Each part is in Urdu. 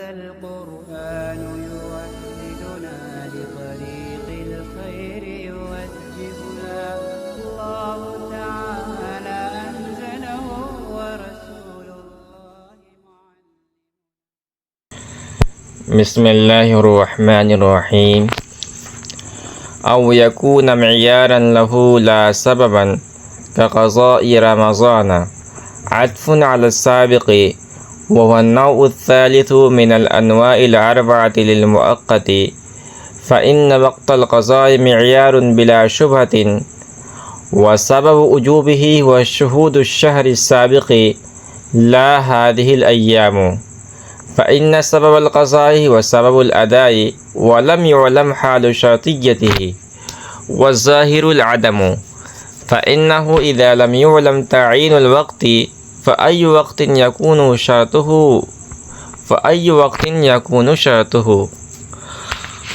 القرآن يوحدنا لطريق الخير يوجهنا الله تعالى أنزله ورسول الله بسم الله الرحمن الرحيم. أو يكون معيارا له لا سببا كقضاء رمضان عطف على السابق، وهو النوع الثالث من الأنواع الأربعة للمؤقت، فإن وقت القضاء معيار بلا شبهة، وسبب وجوبه هو شهود الشهر السابق لا هذه الأيام، فإن سبب القضاء وسبب الأداء ولم يعلم حال شرطيته، والظاهر العدم، فإنه إذا لم يعلم تعيين الوقت فأي وقت يكون شرطه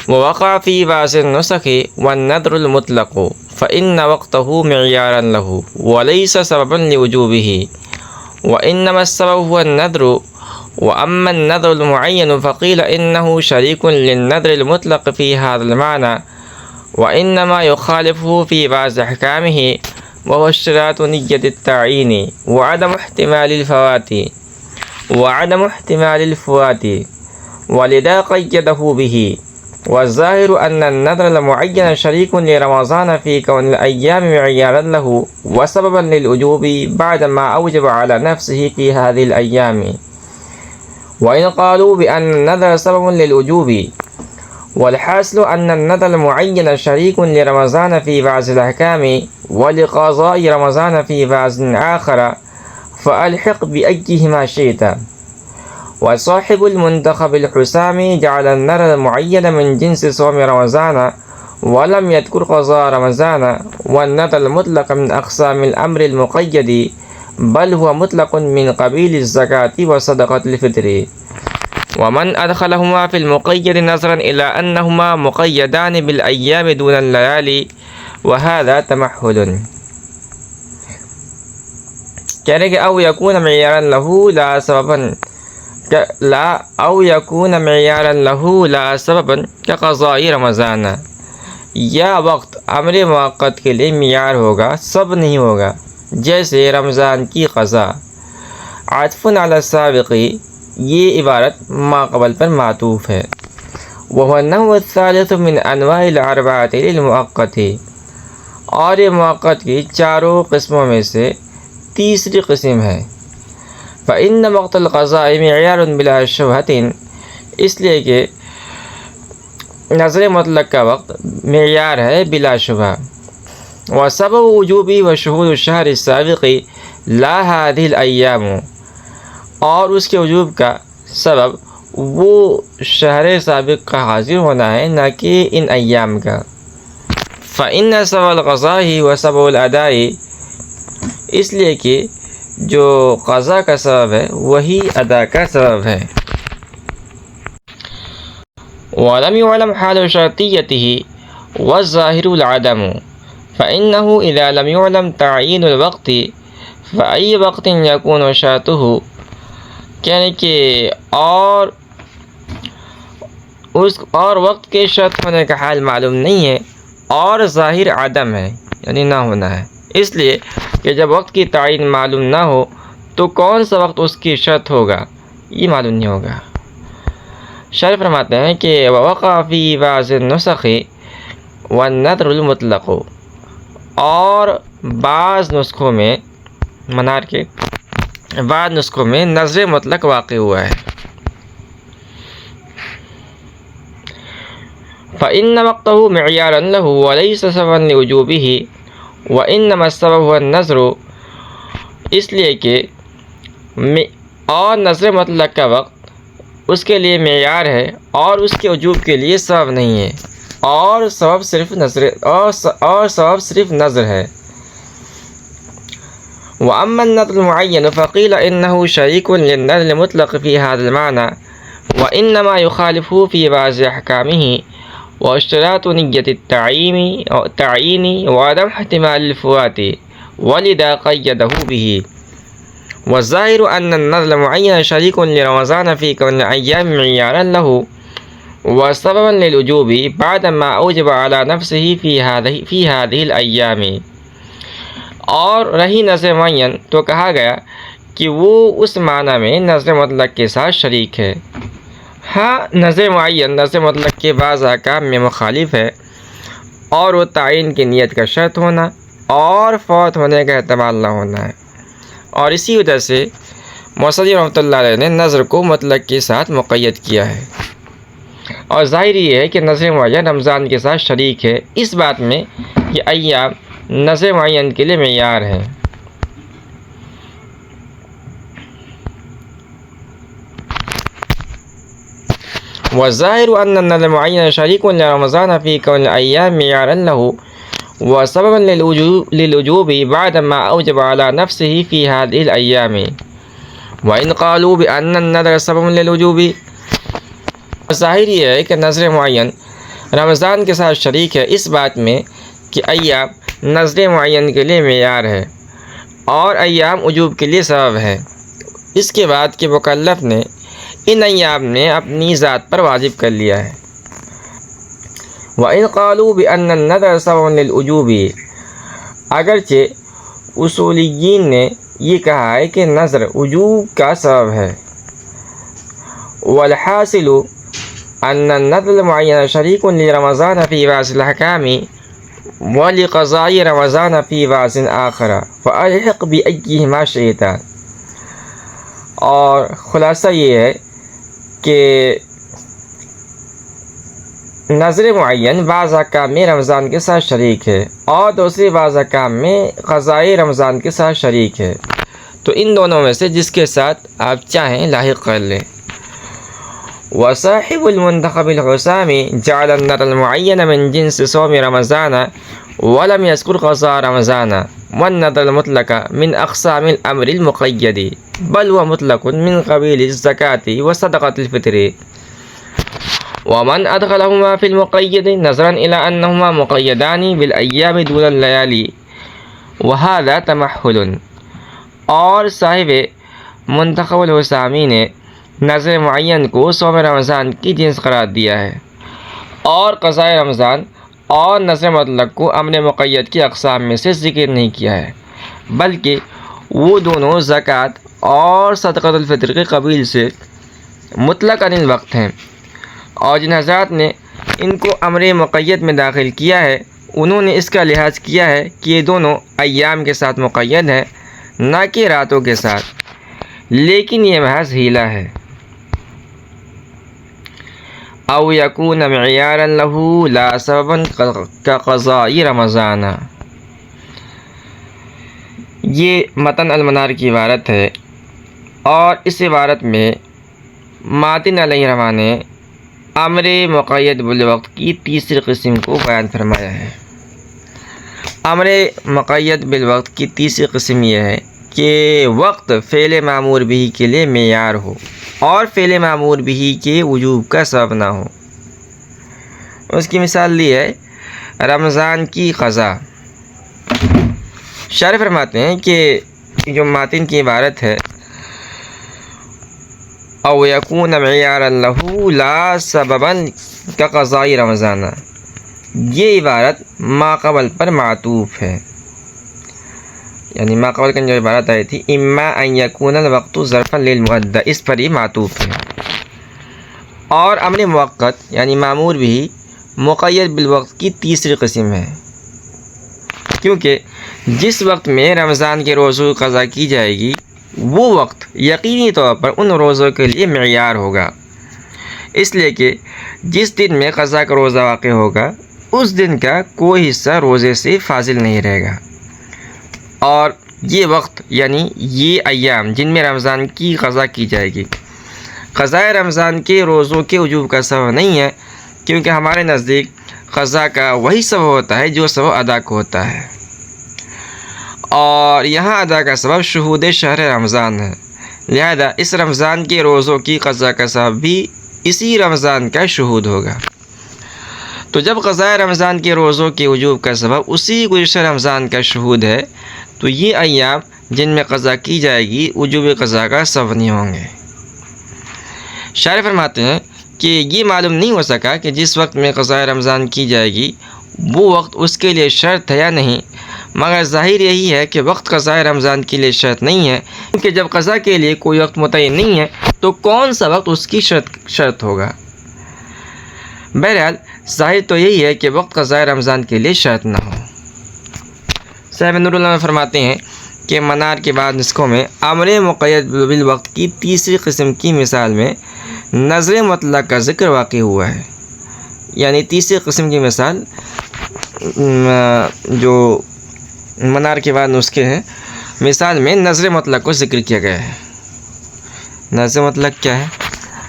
ووقع في بعض النسخ والنذر المطلق، فإن وقته معيارا له وليس سببا لوجوبه، وإنما السبب هو النذر. وأما النذر المعين فقيل إنه شريك للنذر المطلق في هذا المعنى، وإنما يخالفه في بعض أحكامه، وهو اشتراط نية التعيين وعدم احتمال الفوات، ولذا قيده به. والظاهر أن النذر المعين شريك لرمضان في كون الأيام معيارا له وسببا للوجوب بعدما أوجب على نفسه في هذه الأيام، وإن قالوا بأن النذر سبب للوجوب. والحاصل أن النذر المعين شريك لرمضان في بعض الأحكام ولقضاء رمضان في بعض آخر، فألحق بأيهما شئت. وصاحب المنتخب الحسامي جعل النذر المعين من جنس صوم رمضان ولم يذكر قضاء رمضان، والنذر المطلق من أقسام الأمر المقيد، بل هو مطلق من قبيل الزكاة وصدقة الفطر. ومن أدخلهما في المقيد نظرا إلى أنهما مقيدان بالأيام دون الليالي، وهذا تمحل. کہہ رہے کہ او یکون معیارا لہو لا سببا كقضاء رمضان، یا وقت امر موقت کے لیے معیار ہوگا، سب نہیں ہوگا، جیسے رمضان کی قضا. عطف علی السابق، یہ عبارت ما قبل پر معطوف ہے. وهو النوع الثالث من انواع الاربعۃ للمؤقت، اور یہ مؤقت کی چاروں قسموں میں سے تیسری قسم ہے. فإن وقت القضاء معیار بلا شبہۃ، اس لیے کہ نظر مطلق کا وقت معیار ہے بلا شبہ. وسبب وجوبی وشہود الشہر السابق لا هذه الأيام، اور اس کے وجوب کا سبب وہ شہر سابق کا حاضر ہونا ہے، نہ کہ ان ایام کا. فإن سبب القضاء وسبب الأداء، اس لیے کہ جو قضا کا سبب ہے وہی ادا کا سبب ہے. ولم يعلم حال شرطيته والظاهر العدم، فإنه إذا لم يعلم تعيين الوقت فأي وقت يكون شرطه، یعنی کہ اور وقت کے شرط ہونے کا حال معلوم نہیں ہے، اور ظاہر عدم ہے یعنی نہ ہونا ہے. اس لیے کہ جب وقت کی تعین معلوم نہ ہو تو کون سا وقت اس کی شرط ہوگا یہ معلوم نہیں ہوگا. شارح فرماتے ہیں کہ ووقع فی بعض النسخ والنذر المطلق، اور بعض نسخوں میں منار کے بعض نسخوں میں نظر مطلق واقع ہوا ہے. فإن وقته معیارا له وليس سببا لوجوبه، وإنما السبب هو النظر، اس لیے کہ اور نظر مطلق کا وقت اس کے لیے معیار ہے اور اس کے وجوب کے لیے سبب نہیں ہے، اور سبب صرف نظر ہے. وأما النذر المعين فقيل إنه شريك للنذر المطلق في هذا المعنى، وإنما يخالفه في بعض أحكامه، واشتراط نية التعيين وعدم احتمال الفوات، ولذا قيده به. والظاهر أن النذر معين شريك لرمضان في كون الأيام معيارا له وسببا للوجوب بعد ما أوجب على نفسه في هذه الأيام. اور رہی نظر معین تو کہا گیا کہ وہ اس معنی میں نظر مطلق کے ساتھ شریک ہے. ہاں نظر معین نظر مطلق کے بعض احکام میں مخالف ہے، اور وہ تعین کی نیت کا شرط ہونا اور فوت ہونے کا احتمال نہ ہونا ہے، اور اسی وجہ سے مصنف رحمۃ اللہ علیہ نے نظر کو مطلق کے ساتھ مقید کیا ہے. اور ظاہر یہ ہے کہ نظر معین رمضان کے ساتھ شریک ہے اس بات میں کہ ایام نظر معین کے لیے معیار ہیں. والظاهر أن النذر معين شريك لرمضان في كون الأيام معيارا له وسببا للوجوب بعد ما أوجب على نفسه في هذه الأيام. وإن قالوا بأن النذر سبب للوجوب، ظاہر یہ ہے کہ نذر معین رمضان کے ساتھ شریک ہے اس بات میں کہ ایام نذر معین کے لیے معیار ہے اور ایام وجوب کے لیے سبب ہے، اس کے بعد کہ مکلف نے ان ایام نے اپنی ذات پر واجب کر لیا ہے. وَإِنْ قَالُوا بِأَنَّ النَّذْرَ سَبَبٌ لِلْوُجُوبِ، اگرچہ اصولیین نے یہ کہا ہے کہ نذر وجوب کا سبب ہے. وَالْحَاصِلُ أَنَّ النَّذْرَ الْمُعَيَّنَ شَرِيكٌ لِرَمَضَانَ فِي بَعْضِ الْأَحْكَامِ وَلِقَضَاءِ رَمَضَانَ فِي بَعْضٍ آخَرَ فَأَلْحِقْ بِأَيِّهِمَا شِئْتَ. اور خلاصہ یہ ہے کہ نذر معین بعض احکام میں رمضان کے ساتھ شریک ہے اور دوسری بعض احکام میں قضائے رمضان کے ساتھ شریک ہے، تو ان دونوں میں سے جس کے ساتھ آپ چاہیں لاحق کر لیں. وصاحب المنتخب الحسامی جعل النذر المعین من جنس صوم رمضان ولم يذكر قضاء رمضان والنذر المطلق من اقسام الامر المقید بل هو مطلق من قبیل الزکاة وصدقة الفطر. ومن ادخلهما في المقید نظرا الى انهما مقیدان بالايام دون الليالي وهذا تمحل. اور صاحب منتخب الحسامی نے نذر معین کو صوم رمضان کی جنس قرار دیا ہے اور قضاء رمضان اور نذر مطلق کو امر مقید کی اقسام میں سے ذکر نہیں کیا ہے، بلکہ وہ دونوں زکوٰۃ اور صدقۃ الفطر کے قبیل سے مطلق عن الوقت ہیں. اور جن حضرات نے ان کو امر مقید میں داخل کیا ہے انہوں نے اس کا لحاظ کیا ہے کہ یہ دونوں ایام کے ساتھ مقید ہیں نہ کہ راتوں کے ساتھ، لیکن یہ محض ہیلا ہے. او یکون معیارا له لا سببا كقضاء رمضان. یہ متن المنار کی عبارت ہے، اور اس عبارت میں ماتن علیہ رحمہ نے امر مقید بالوقت کی تیسری قسم کو بیان فرمایا ہے. امر مقید بالوقت کی تیسری قسم یہ ہے کہ وقت فعل مامور بھی کے لیے معیار ہو اور فعل مامور بھی کے وجوب کا سبب نہ ہو. اس کی مثال لی ہے رمضان کی قضا. شارح فرماتے ہیں کہ جو ماتن کی عبارت ہے او یکون معیارا له لا سببا كقضاء رمضان، یہ عبارت ما قبل پر معطوف ہے، یعنی ما قبل کی جو عبارت آئی تھی اما ان یکون الوقت ظرفا للمؤدى، اس پر ہی معطوف ہے. اور امر موقت یعنی معمور بھی مقید بالوقت کی تیسری قسم ہے، کیونکہ جس وقت میں رمضان کے روزوں کی قضا کی جائے گی وہ وقت یقینی طور پر ان روزوں کے لیے معیار ہوگا، اس لیے کہ جس دن میں قضا کا روزہ واقع ہوگا اس دن کا کوئی حصہ روزے سے فاضل نہیں رہے گا. اور یہ وقت یعنی یہ ایام جن میں رمضان کی قضا کی جائے گی قضاء رمضان کے روزوں کے وجوب کا سبب نہیں ہے، کیونکہ ہمارے نزدیک قضا کا وہی سبب ہوتا ہے جو سبب ادا کو ہوتا ہے، اور یہاں ادا کا سبب شہود شہر رمضان ہے، لہذا اس رمضان کے روزوں کی قضا کا سبب بھی اسی رمضان کا شہود ہوگا. تو جب قضاء رمضان کے روزوں کے وجوب کا سبب اسی گزشتہ رمضان کا شہود ہے تو یہ ایام جن میں قضا کی جائے گی وجوب قضا کا سبب نہیں ہوں گے۔ شارح فرماتے ہیں کہ یہ معلوم نہیں ہو سکا کہ جس وقت میں قضاء رمضان کی جائے گی وہ وقت اس کے لیے شرط ہے یا نہیں، مگر ظاہر یہی ہے کہ وقت قضاء رمضان کے لیے شرط نہیں ہے، کیونکہ جب قضا کے لیے کوئی وقت متعین نہیں ہے تو کون سا وقت اس کی شرط ہوگا۔ بہرحال ظاہر تو یہی ہے کہ وقت قضاء رمضان کے لیے شرط نہ ہو۔ صاحب نور اللہ فرماتے ہیں کہ منار کے بعد نسخوں میں امر مقید بالوقت کی تیسری قسم کی مثال میں نظر مطلق کا ذکر واقع ہوا ہے، یعنی تیسری قسم کی مثال جو منار کے بعد نسخے ہیں، مثال میں نظر مطلق کو ذکر کیا گیا ہے۔ نظر مطلق کیا ہے؟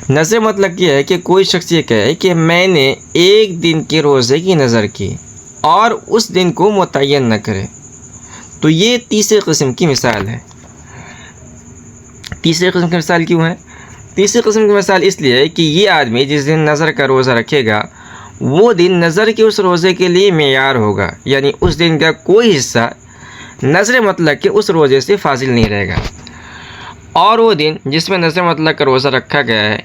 نظر مطلق یہ ہے کہ کوئی شخص یہ کہے کہ میں نے ایک دن کے روزے کی نظر کی اور اس دن کو متعین نہ کرے، تو یہ تیسری قسم کی مثال ہے۔ تیسری قسم کی مثال کیوں ہے؟ تیسری قسم کی مثال اس لیے ہے کہ یہ آدمی جس دن نظر کا روزہ رکھے گا وہ دن نظر کے اس روزے کے لیے معیار ہوگا، یعنی اس دن کا کوئی حصہ نظر مطلق کے اس روزے سے فاصل نہیں رہے گا، اور وہ دن جس میں نظر مطلق کا روزہ رکھا گیا ہے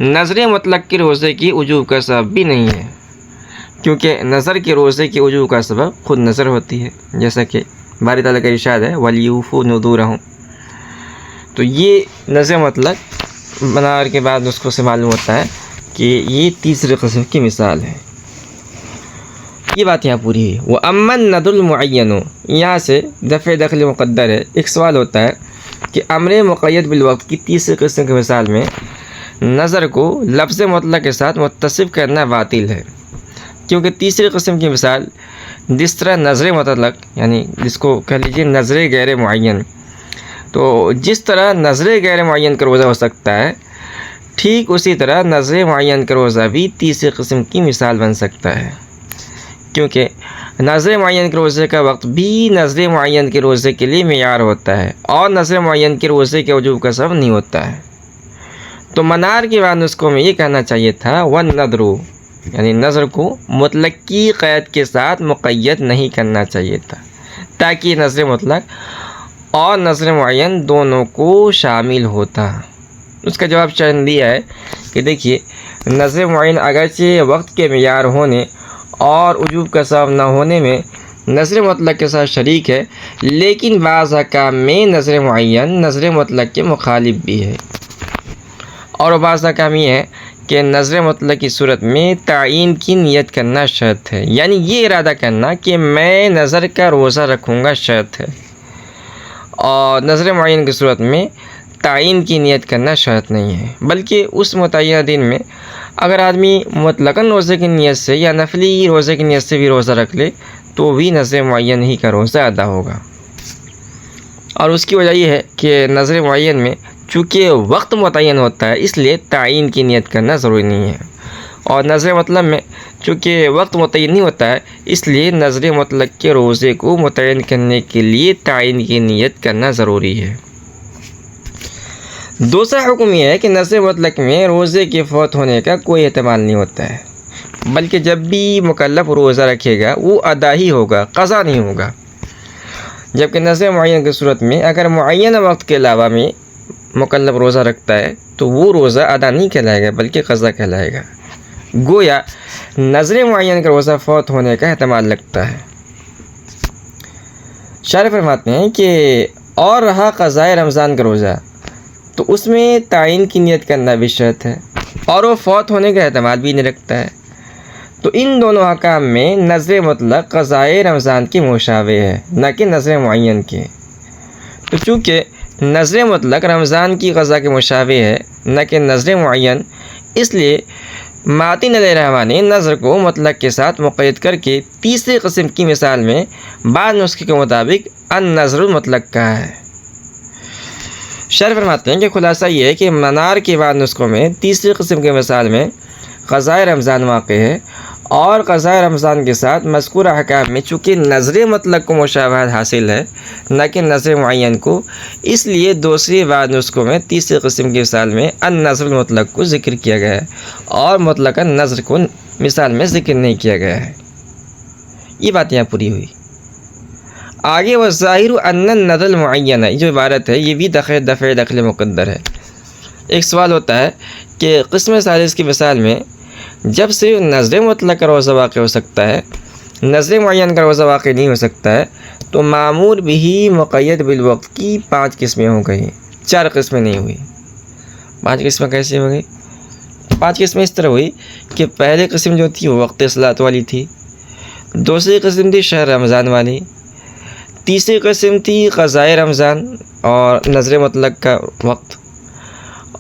نظر مطلق کے روزے کی وجوب کا سبب بھی نہیں ہے، کیونکہ نظر کے روزے کی وجوب کا سبب خود نظر ہوتی ہے، جیسا کہ باری تعالیٰ کا ارشاد ہے وَلْيُوفُوا نُذُورَهُمْ۔ تو یہ نظر مطلق منار کے بعد نسخوں سے معلوم ہوتا ہے کہ یہ تیسری قسم کی مثال ہے۔ یہ بات یہاں پوری ہے۔ وَأَمَّا النَّذْرُ الْمُعَيَّنُ، یہاں سے دفع دخل مقدر ہے۔ ایک سوال ہوتا ہے کہ امر مقید بالوقت کی تیسری قسم کی مثال میں نظر کو لفظ مطلق کے ساتھ متصف کرنا باطل ہے، کیونکہ تیسری قسم کی مثال جس طرح نظر مطلق، یعنی جس کو کہہ لیجیے نظر غیر معین، تو جس طرح نظر غیر معین کا روزہ ہو سکتا ہے ٹھیک اسی طرح نظر معین کا روزہ بھی تیسری قسم کی مثال بن سکتا ہے، کیونکہ نظر معین کے روزے کا وقت بھی نظر معین کے روزے کے لیے معیار ہوتا ہے اور نظر معین کے روزے کے وجوب کا سبب نہیں ہوتا ہے۔ تو منار کے بعد نسخوں میں یہ کہنا چاہیے تھا وَالنَّذْرُ، یعنی نظر کو مطلق کی قید کے ساتھ مقید نہیں کرنا چاہیے تھا، تاکہ نظر مطلق اور نظر معین دونوں کو شامل ہوتا۔ اس کا جواب چند دیا ہے کہ دیکھیے نظر معین اگرچہ وقت کے معیار ہونے اور وجوب کا سبب نہ ہونے میں نظر مطلق کے ساتھ شریک ہے، لیکن بعض احکام میں نظر معین نظر مطلق کے مخالف بھی ہے، اور بعض احکام یہ ہے کہ نظر مطلق کی صورت میں تعین کی نیت کرنا شرط ہے، یعنی یہ ارادہ کرنا کہ میں نظر کا روزہ رکھوں گا شرط ہے، اور نظر معین کی صورت میں تعین کی نیت کرنا شرط نہیں ہے، بلکہ اس متعینہ دن میں اگر آدمی مطلقاً روزے کی نیت سے یا نفلی روزے کی نیت سے بھی روزہ رکھ لے تو بھی نظر معین ہی کا روزہ ادا ہوگا۔ اور اس کی وجہ یہ ہے کہ نظر معین میں چونکہ وقت متعین ہوتا ہے اس لیے تعین کی نیت کرنا ضروری نہیں ہے، اور نظر مطلق میں چونکہ وقت متعین نہیں ہوتا ہے اس لیے نظر مطلق کے روزے کو متعین کرنے کے لیے تعین کی نیت کرنا ضروری ہے۔ دوسرا حکم یہ ہے کہ نظر مطلق میں روزے کے فوت ہونے کا کوئی احتمال نہیں ہوتا ہے، بلکہ جب بھی مکلف روزہ رکھے گا وہ ادا ہی ہوگا، قضا نہیں ہوگا، جبکہ نظر معین کی صورت میں اگر معینہ وقت کے علاوہ میں مکلف روزہ رکھتا ہے تو وہ روزہ ادا نہیں کہلائے گا بلکہ قضا کہلائے گا، گویا نظر معین کا روزہ فوت ہونے کا احتمال لگتا ہے۔ شارح فرماتے ہیں کہ اور رہا قضاء رمضان کا روزہ تو اس میں تعین کی نیت کرنا بھی شرط ہے اور وہ فوت ہونے کا احتمال بھی نہیں رکھتا ہے، تو ان دونوں احکام میں نظر مطلق قضاء رمضان کی مشابہ ہے نہ کہ نظر معین کے۔ تو چونکہ نظر مطلق رمضان کی قضا کے مشابہ ہے نہ کہ نظر معین، اس لیے ماتن علیہ الرحمٰ نے نظر کو مطلق کے ساتھ مقید کر کے تیسری قسم کی مثال میں بعض نسخے کے مطابق النظر المطلق کہا ہے۔ شرح فرماتے ہیں کہ خلاصہ یہ ہے کہ منار کے بعد نسخوں میں تیسری قسم کی مثال میں قضاء رمضان واقع ہے، اور قضاء رمضان کے ساتھ مذکور احکام میں چونکہ نظر مطلق کو مشابہت حاصل ہے نہ کہ نظر معین کو، اس لیے دوسری بعض نسخوں میں تیسری قسم کی مثال میں النظر المطلق کو ذکر کیا گیا ہے اور مطلقاً نظر کو مثال میں ذکر نہیں کیا گیا ہے۔ یہ بات یہاں پوری ہوئی۔ آگے والظاہر ان النظر المعین ہے، جو عبارت ہے یہ بھی دفع دخل مقدر ہے۔ ایک سوال ہوتا ہے کہ قسم ثالث کی مثال میں جب صرف نظر مطلق کا روزہ واقع ہو سکتا ہے، نظر معین کا روزہ واقع نہیں ہو سکتا ہے، تو معمور بھی مقید بالوقت کی 5 قسمیں ہو گئی، 4 قسمیں نہیں ہوئی۔ 5 قسمیں کیسے ہو گئی؟ 5 قسمیں اس طرح ہوئی کہ پہلی قسم جو تھی وہ وقت صلاۃ والی تھی، دوسری قسم تھی شہر رمضان والی، تیسری قسم تھی قضائے رمضان اور نظر مطلق کا وقت،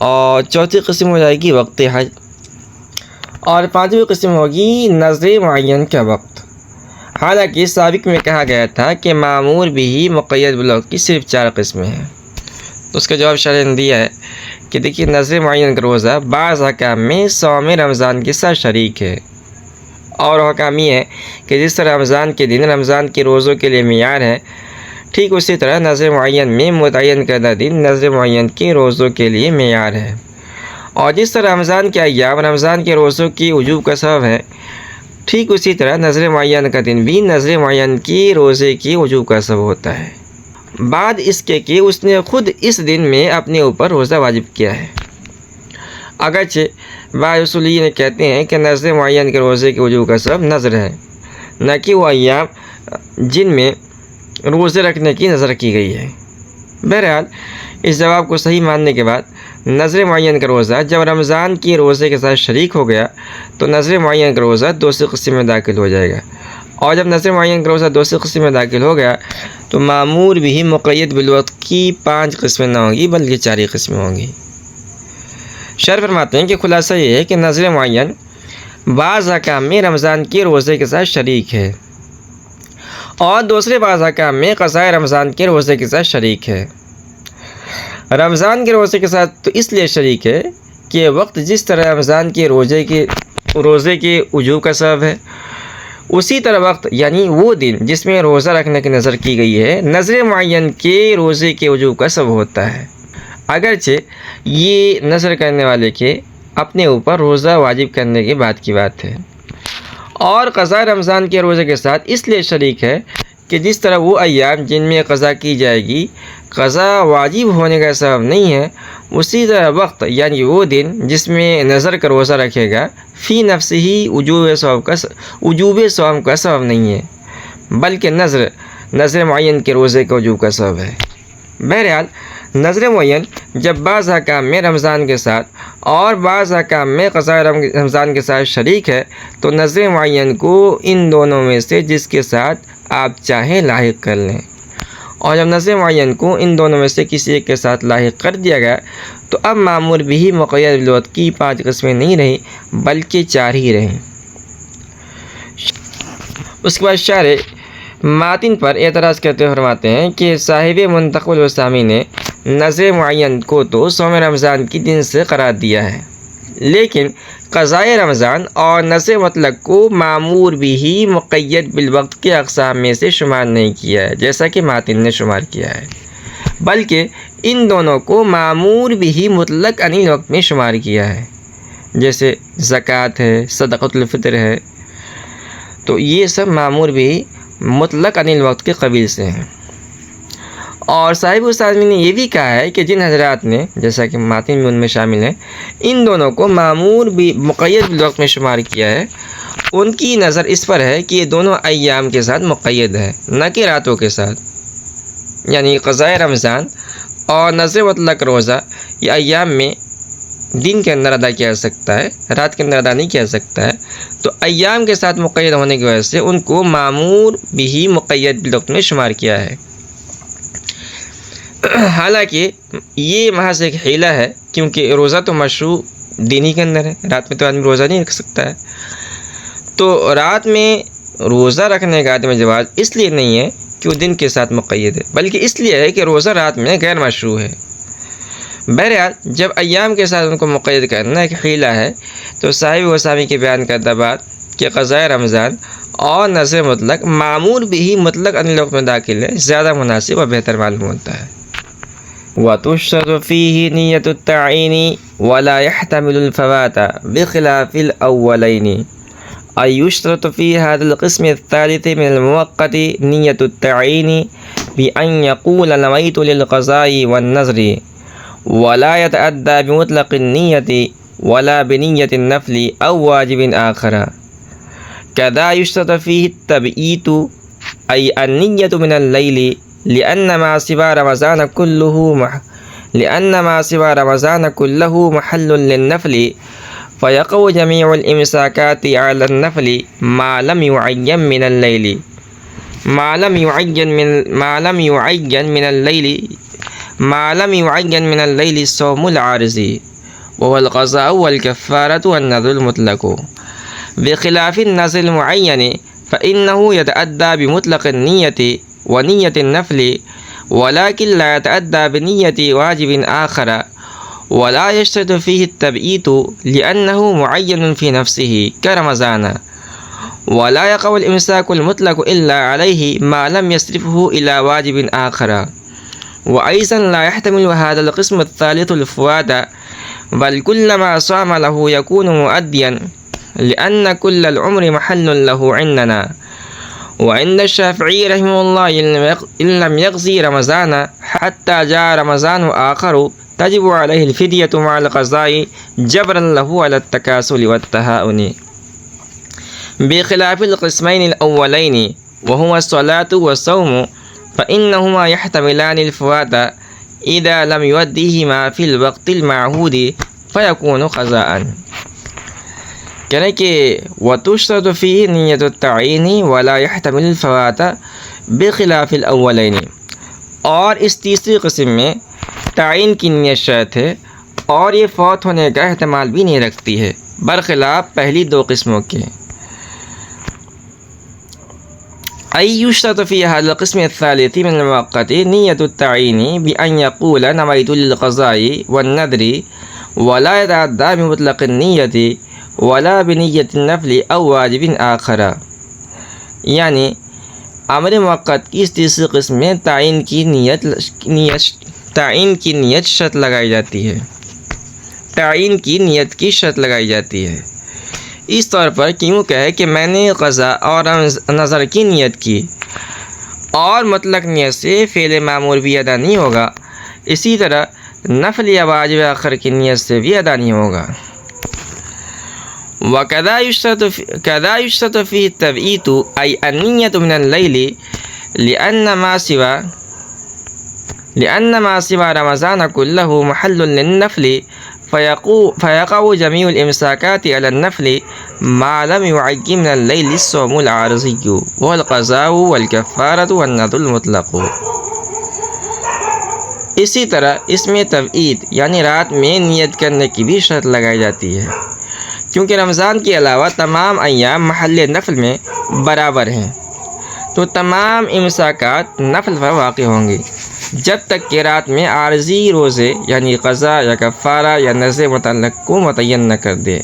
اور چوتھی قسم ہو جائے گی وقت حج، اور 5ویں قسم ہوگی نظر معین کا وقت۔ حالانکہ سابق میں کہا گیا تھا کہ معمور بھی مقید بالوقت کی صرف 4 قسمیں ہیں، تو اس کا جواب شرح نے دیا ہے کہ دیکھیے نظر معین کا روزہ بعض احکام میں صوم رمضان کے ساتھ شریک ہے، اور حکام یہ ہے کہ جس طرح رمضان کے دن رمضان کے روزوں کے لیے معیار ہے، ٹھیک اسی طرح نظر معین میں متعین کردہ دن نظر معین کے روزوں کے لیے معیار ہے، اور جس طرح رمضان کے ایام رمضان کے روزوں کی وجوب کا سبب ہے، ٹھیک اسی طرح نظر معین کا دن بھی نظر معین کی روزے کی وجوب کا سبب ہوتا ہے، بعد اس کے کہ اس نے خود اس دن میں اپنے اوپر روزہ واجب کیا ہے۔ اگرچہ بعض اصولیین کہتے ہیں کہ نظر معین کے روزے کے وجوب کا سبب نظر ہے، نہ کہ وہ ایام جن میں روزے رکھنے کی نظر کی گئی ہے۔ بہرحال اس جواب کو صحیح ماننے کے بعد نظر معین کا روزہ جب رمضان کی روزے کے ساتھ شریک ہو گیا تو نظر معین کا روزہ دوسری قسم میں داخل ہو جائے گا، اور جب نظر معین کا روزہ دوسری قسم میں داخل ہو گیا تو معمور بھی مقید بالوقت کی 5 قسمیں نہ ہوں گی بلکہ 4 قسمیں ہوں گی۔ شرح فرماتے ہیں کہ خلاصہ یہ ہے کہ نظر معین بعض احکام میں رمضان کے روزے کے ساتھ شریک ہے، اور دوسرے بعض احکام میں قضائے رمضان کے روزے کے ساتھ شریک ہے۔ رمضان کے روزے کے ساتھ تو اس لیے شریک ہے کہ وقت جس طرح رمضان کے روزے کے وجوب کا سبب ہے، اسی طرح وقت یعنی وہ دن جس میں روزہ رکھنے کی نظر کی گئی ہے نظر معین کے روزے کے وجوب کا سبب ہوتا ہے، اگرچہ یہ نظر کرنے والے کے اپنے اوپر روزہ واجب کرنے کے بعد کی بات ہے، اور قضاء رمضان کے روزے کے ساتھ اس لیے شریک ہے کہ جس طرح وہ ایام جن میں قضا کی جائے گی قضا واجب ہونے کا سبب نہیں ہے، اسی طرح وقت یعنی وہ دن جس میں نظر کا روزہ رکھے گا فی نفس ہی وجوب صوم کا سبب نہیں ہے، بلکہ نظر معین کے روزے کا وجوب کا سبب ہے۔ بہرحال نظر معین جب بعض احکام میں رمضان کے ساتھ اور بعض احکام میں قضاء رمضان کے ساتھ شریک ہے تو نظر معین کو ان دونوں میں سے جس کے ساتھ آپ چاہیں لاحق کر لیں، اور جب نظر معین کو ان دونوں میں سے کسی ایک کے ساتھ لاحق کر دیا گیا تو اب معمور بھی مقید بالوقت کی 5 قسمیں نہیں رہیں بلکہ 4 ہی رہیں۔ اس کے بعد شارح ماتن پر اعتراض کرتے ہوئے فرماتے ہیں کہ صاحب منتخب الوسامی نے نظر معین کو تو صوم رمضان کی دن سے قرار دیا ہے، لیکن قضائے رمضان اور نظر مطلق کو معمور بھی مقید بالوقت کے اقسام میں سے شمار نہیں کیا ہے جیسا کہ ماتن نے شمار کیا ہے، بلکہ ان دونوں کو معمور بھی مطلق عن الوقت میں شمار کیا ہے، جیسے زکوٰۃ ہے، صدقۃ الفطر ہے، تو یہ سب معمور بھی مطلق عن الوقت کے قبیل سے ہیں۔ اور صاحب الوسامی نے یہ بھی کہا ہے کہ جن حضرات نے جیسا کہ ماتن بھی ان میں شامل ہیں ان دونوں کو معمور بھی مقید بالوقت میں شمار کیا ہے، ان کی نظر اس پر ہے کہ یہ دونوں ایام کے ساتھ مقید ہے نہ کہ راتوں کے ساتھ، یعنی قضاء رمضان اور نظر مطلق روزہ یہ ایام میں دن کے اندر ادا کیا جا سکتا ہے، رات کے اندر ادا نہیں کیا جا سکتا ہے، تو ایام کے ساتھ مقید ہونے کی وجہ سے ان کو معمور بھی مقید بالوقت میں شمار کیا ہے۔ حالانکہ یہ محض ایک حیلہ ہے، کیونکہ روزہ تو مشروع دن ہی کے اندر ہے، رات میں تو آدمی روزہ نہیں رکھ سکتا ہے، تو رات میں روزہ رکھنے کا عدم جواز اس لیے نہیں ہے کہ وہ دن کے ساتھ مقید ہے، بلکہ اس لیے ہے کہ روزہ رات میں غیر مشروع ہے۔ بہرحال جب ایام کے ساتھ ان کو مقید کرنا ایک حیلہ ہے تو صاحب الوسامی کے بیان کردہ بات کہ قضاء رمضان اور نظر مطلق معمور بھی مطلق عن الوقت میں داخل ہے زیادہ مناسب اور بہتر معلوم ہوتا ہے۔ وَتُشْتَرَطُ فِيهِ نِيَّةُ التَّعْيِينِ وَلَا يَحْتَمِلُ الْفَوَاتَ بِخِلَافِ الْأَوَّلَيْنِ، أي يشترط في هذا القسم الثالث من المؤقت نية التعيين بأن يقول نويت للقضاء والنذر ولا يتأدى بمطلق النية ولا بنية النفل أو واجب آخر. كذا يشترط فيه التبييت أي النية من الليل لأن ما سوى رمضان كله محل للنفل فيقع جميع الإمساكات على النفل ما لم يعين من الليل الصوم العارض وهو القضاء والكفارة والنذر المطلق، بخلاف النذر المعين فإنه يتأدى بمطلق النية ونية النفل ولكن لا يتأدى بنية واجب آخر، ولا يشترط فيه التبييت لأنه معين في نفسه كرمضان، ولا يقع الإمساك المطلق إلا عليه ما لم يصرفه إلى واجب آخر. وأيضا لا يحتمل هذا القسم الثالث الفوات، بل كل ما صام له يكون مؤديا لأن كل العمر محل له عندنا. وعند الشافعي رحمه الله إن لم يقضي رمضان حتى جاء رمضان آخر تجب عليه الفدية مع القضاء جبرا له على التكاسل والتهاون، بخلاف القسمين الأولين وهو الصلاة والصوم فإنهما يحتملان الفوات إذا لم يؤديهما في الوقت المعهود فيكون قضاء. یعنی کہ وتشترط فيه نیت التعین ولا يحتمل الفوات بخلاف الاولین، اور اس تیسری قسم میں تعین کی نیت شرط ہے اور یہ فوت ہونے کا احتمال بھی نہیں رکھتی ہے برخلاف پہلی دو قسموں کے۔ أي يشترط في هذا القسم الثالث من المؤقت نية التعيين بأن يقول نويت للقضاء والنذر ولا يتعدى بمطلق النية ولا بنیت النفل او واجب آخر، یعنی امر موقت کی اس تیسری قسم میں تعین کی نیت شرط لگائی جاتی ہے، تعین کی نیت کی شرط لگائی جاتی ہے، اس طور پر کیوں کہے کہ میں نے قضا اور نظر کی نیت کی اور مطلق نیت سے فعل معمول بھی ادا نہیں ہوگا، اسی طرح نفل یا واجب آخر کی نیت سے بھی ادا نہیں ہوگا۔ وكذا يشترط فيه التبييت أي النية من الليل لأن ما سوى رمضان كله محل للنفل فيقع جميع الإمساكات على النفل ما لم يعين من الليل الصوم العارضي والقضاء والكفارة والنذر المطلق۔ اسی طرح اس میں تبعید یعنی رات میں نیت کرنے کی بھی شرط لگائی جاتی ہے، کیونکہ رمضان کے علاوہ تمام ایام محل نفل میں برابر ہیں تو تمام امساکات نفل پر واقع ہوں گے جب تک کہ رات میں عارضی روزے یعنی قضا یا کفارہ یا نذر متعلق کو متعین نہ کر دے،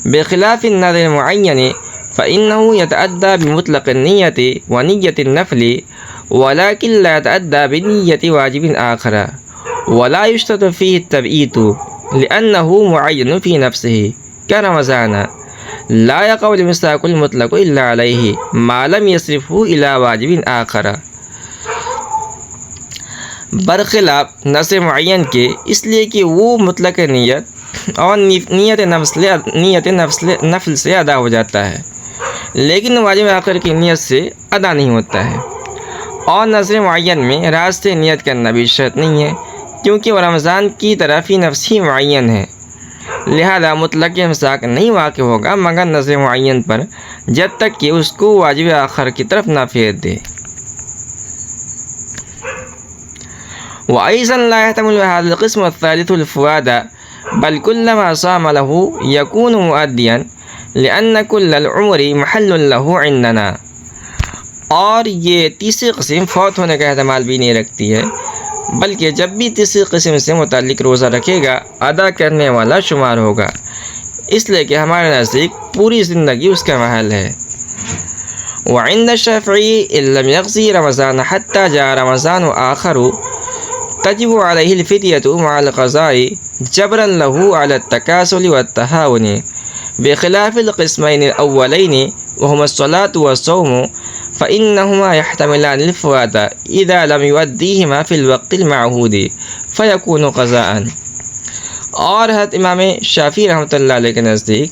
بخلاف النذر المعین فإنه يتأدى بمطلق النية ونية النفل ولكن لا يتأدى بنية واجب آخر، ولا يشترط فيه التبييت لأنه معين في نفسه كرمضان، لا يقع الإمساك المطلق إلا عليه ما لم يصرفه إلى واجب آخر، برخلاف نذر معین کے، اس لیے کہ وہ مطلق نیت اور نیت نفل سے ادا ہو جاتا ہے لیکن واجب آخر کی نیت سے ادا نہیں ہوتا ہے، اور نذر معین میں رات سے نیت کرنا بھی شرط نہیں ہے کیونکہ وہ رمضان کی طرح فی نفس ہی معین ہے، لہذا مطلق امساک نہیں واقع ہوگا مگر نذر معین پر جب تک کہ اس کو واجب آخر کی طرف نہ پھیر دے۔ وأيضا لا يحتمل هذا القسم الثالث الفواد، بل كل ما صام له يكون مؤديا لأن كل العمر محل له عندنا، اور یہ تیسری قسم فوت ہونے کا احتمال بھی نہیں رکھتی ہے بلکہ جب بھی تیسری قسم سے متعلق روزہ رکھے گا ادا کرنے والا شمار ہوگا، اس لیے کہ ہمارے نزدیک پوری زندگی اس کا محل ہے۔ وعند الشافعی ان لم يقضي رمضان حتى جاء رمضان آخر تجب عليه الفدية مع القضاء جبرا له على التكاسل والتهاون، بخلاف القسمين الأولين وهما الصلاة والصوم فإنهما يحتملان الفوات إذا لم يؤديهما في الوقت المعهود فيكون قضاء۔ اور حضرت امام شافعی رحمۃ اللہ علیہ کے نزدیک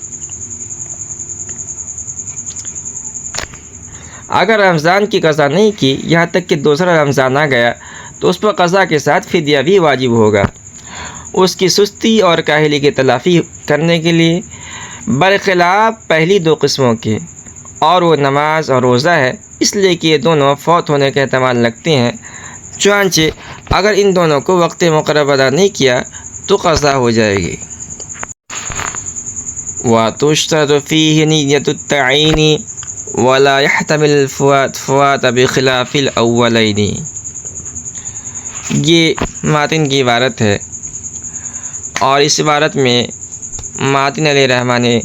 اگر رمضان کی قضا نہیں کی یہاں تک کہ دوسرا رمضان آ گیا تو اس پر قضا کے ساتھ فدیہ بھی واجب ہوگا، اس کی سستی اور کاہلی کی تلافی کرنے کے لیے، برخلاف پہلی دو قسموں کے۔ اور وہ نماز اور روزہ ہے، اس لیے کہ یہ دونوں فوت ہونے کے احتمال رکھتے ہیں، چنانچہ اگر ان دونوں کو وقت مقرر ادا نہیں کیا تو قضا ہو جائے گی۔ وَتُشْتَرَطُ فِيهِ نِيَّةُ التَّعْيِينِ وَلَا يَحْتَمِلُ الْفَوَاتَ بِخِلَافِ الْأَوَّلَيْنِ۔ یہ ماتن کی عبارت ہے، اور اس عبارت میں ماتن علیہ الرحمٰن نے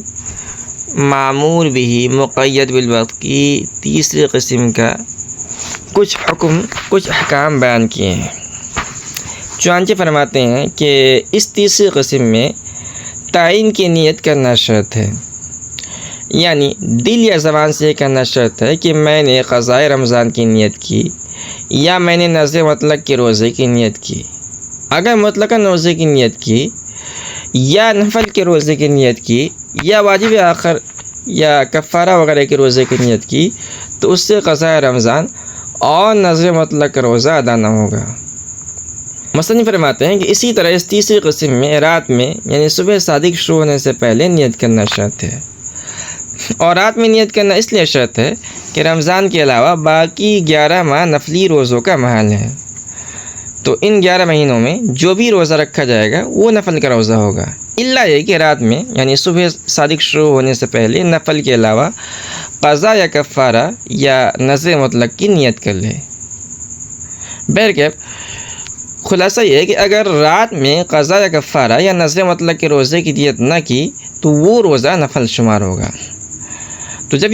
معمول بھی مقید بالوقت کی تیسری قسم کا کچھ احکام بیان کیے ہیں۔ چنانچہ فرماتے ہیں کہ اس تیسری قسم میں تعین کی نیت کرنا شرط ہے، یعنی دل یا زبان سے کہنا شرط ہے کہ میں نے قضائے رمضان کی نیت کی یا میں نے نذر مطلق کے روزے کی نیت کی۔ اگر مطلقاً روزے کی نیت کی یا نفل کے روزے کی نیت کی یا واجب آخر یا کفارہ وغیرہ کے روزے کی نیت کی تو اس سے قضائے رمضان اور نذر مطلق کا روزہ ادا نہ ہوگا۔ مصنف فرماتے ہیں کہ اسی طرح اس تیسری قسم میں رات میں یعنی صبح صادق شروع ہونے سے پہلے نیت کرنا شرط ہے، اور رات میں نیت کرنا اس لیے شرط ہے کہ رمضان کے علاوہ باقی 11 ماہ نفلی روزوں کا محل ہے، تو ان 11 مہینوں میں جو بھی روزہ رکھا جائے گا وہ نفل کا روزہ ہوگا، الا یہ کہ رات میں یعنی صبح صادق شروع ہونے سے پہلے نفل کے علاوہ قضا یا کفارہ یا نذر مطلق کی نیت کر لے۔ بہرکیف خلاصہ یہ ہے کہ اگر رات میں قضا یا کفارہ یا نذر مطلق کے روزے کی نیت نہ کی تو وہ روزہ نفل شمار ہوگا۔ تو جب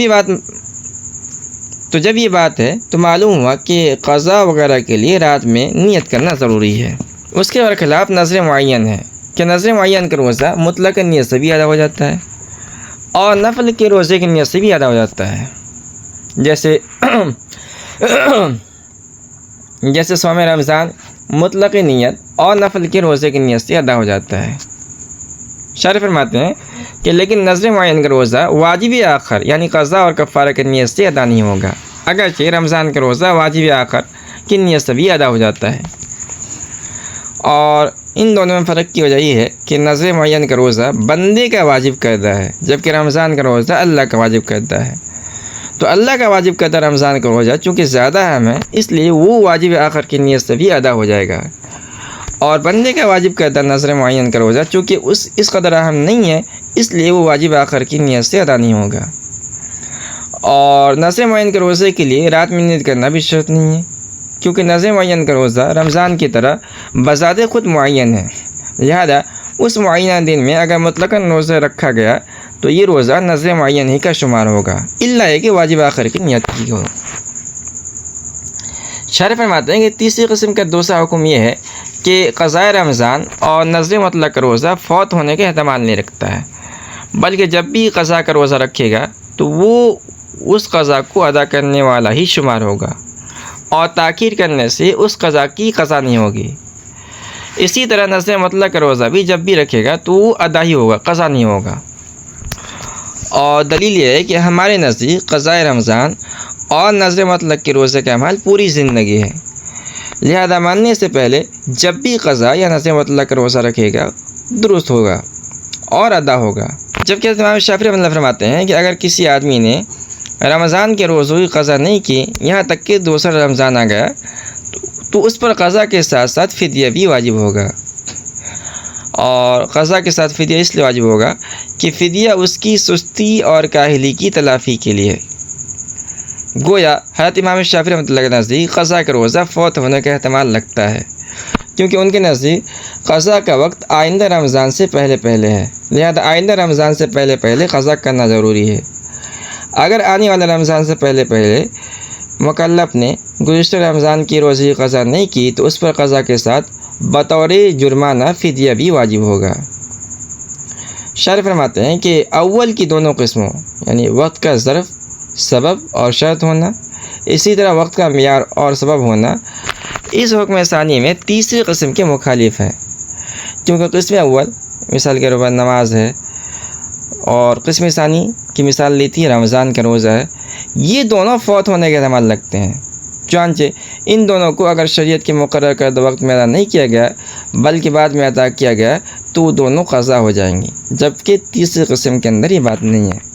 یہ بات ہے تو معلوم ہوا کہ قضا وغیرہ کے لیے رات میں نیت کرنا ضروری ہے۔ اس کے برخلاف نذر معین ہے کہ نذر معین کا روزہ مطلق نیت سے بھی ادا ہو جاتا ہے اور نفل کے روزے کی نیت سے بھی ادا ہو جاتا ہے، جیسے صوم رمضان مطلق نیت اور نفل کے روزے کی نیت سے ادا ہو جاتا ہے۔ شارح فرماتے ہیں کہ لیکن نذر معین کا روزہ واجب آخر یعنی قضا اور کفارہ کی نیت سے ادا نہیں ہوگا، اگرچہ رمضان کا روزہ واجب آخر کی نیت سے بھی ادا ہو جاتا ہے۔ اور ان دونوں میں فرق کی وجہ یہ ہے کہ نذر معین کا روزہ بندے کا واجب کردہ ہے، جبکہ رمضان کا روزہ اللہ کا واجب کردہ ہے۔ تو اللہ کا واجب کردہ رمضان کا روزہ چونکہ زیادہ اہم ہے اس لیے وہ واجب آخر کی نیت سے بھی ادا ہو جائے گا، اور بندے کا واجب کردہ نذر معین کا روزہ چونکہ اس قدر اہم نہیں ہے اس لیے وہ واجب آخر کی نیت سے ادا نہیں ہوگا۔ اور نذر معین کے روزے کے لیے رات میں نیت کرنا بھی شرط نہیں ہے، کیونکہ نذر معین کا روزہ رمضان کی طرح بذات خود معین ہے، لہذا اس معینہ دن میں اگر مطلقاً روزہ رکھا گیا تو یہ روزہ نذر معین ہی کا شمار ہوگا، الا یہ کہ واجب آخر کی نیت کی ہو۔ شارح فرماتے ہیں کہ تیسری قسم کا دوسرا حکم یہ ہے کہ قضائے رمضان اور نذر مطلق کا روزہ فوت ہونے کے احتمال نہیں رکھتا ہے، بلکہ جب بھی قضا کا روزہ رکھے گا تو وہ اس قضا کو ادا کرنے والا ہی شمار ہوگا، اور تاخیر کرنے سے اس قضا کی قضا نہیں ہوگی۔ اسی طرح نذر مطلق کا روزہ بھی جب بھی رکھے گا تو وہ ادا ہی ہوگا، قضا نہیں ہوگا۔ اور دلیل یہ ہے کہ ہمارے نزدیک قضائے رمضان اور نذر مطلق کے روزے کا عمل پوری زندگی ہے، لہذا ماننے سے پہلے جب بھی قضا یا نذر مطلق کا روزہ رکھے گا درست ہوگا اور ادا ہوگا۔ جبکہ امام شافعی رحمۃ اللہ فرماتے ہیں کہ اگر کسی آدمی نے رمضان کے روزوں کی قضا نہیں کی یہاں تک کہ دوسرا رمضان آ گیا تو اس پر قضا کے ساتھ ساتھ فدیہ بھی واجب ہوگا، اور قضا کے ساتھ فدیہ اس لیے واجب ہوگا کہ فدیہ اس کی سستی اور کاہلی کی تلافی کے لیے۔ گویا حضرت امام شافعی رحمۃ اللہ کے نزدیک قضا کا روزہ فوت ہونے کا احتمال لگتا ہے، کیونکہ ان کے نزدیک قضا کا وقت آئندہ رمضان سے پہلے ہے، لہذا آئندہ رمضان سے پہلے قضا کرنا ضروری ہے۔ اگر آنے والے رمضان سے پہلے مکلف نے گزشتہ رمضان کی روزے کی قضا نہیں کی تو اس پر قضا کے ساتھ بطور جرمانہ فدیہ بھی واجب ہوگا۔ شارح فرماتے ہیں کہ اول کی دونوں قسموں یعنی وقت کا ظرف، سبب اور شرط ہونا، اسی طرح وقت کا معیار اور سبب ہونا اس حکم ثانی میں تیسری قسم کے مخالف ہیں، کیونکہ قسم اول مثال کے روزہ نماز ہے اور قسم ثانی کی مثال لی تھی رمضان کا روزہ ہے، یہ دونوں فوت ہونے کے احتمال لگتے ہیں، چنانچہ ان دونوں کو اگر شریعت کے مقرر کردہ وقت میں ادا نہیں کیا گیا بلکہ بعد میں ادا کیا گیا تو دونوں قضا ہو جائیں گی، جبکہ تیسری قسم کے اندر یہ بات نہیں ہے۔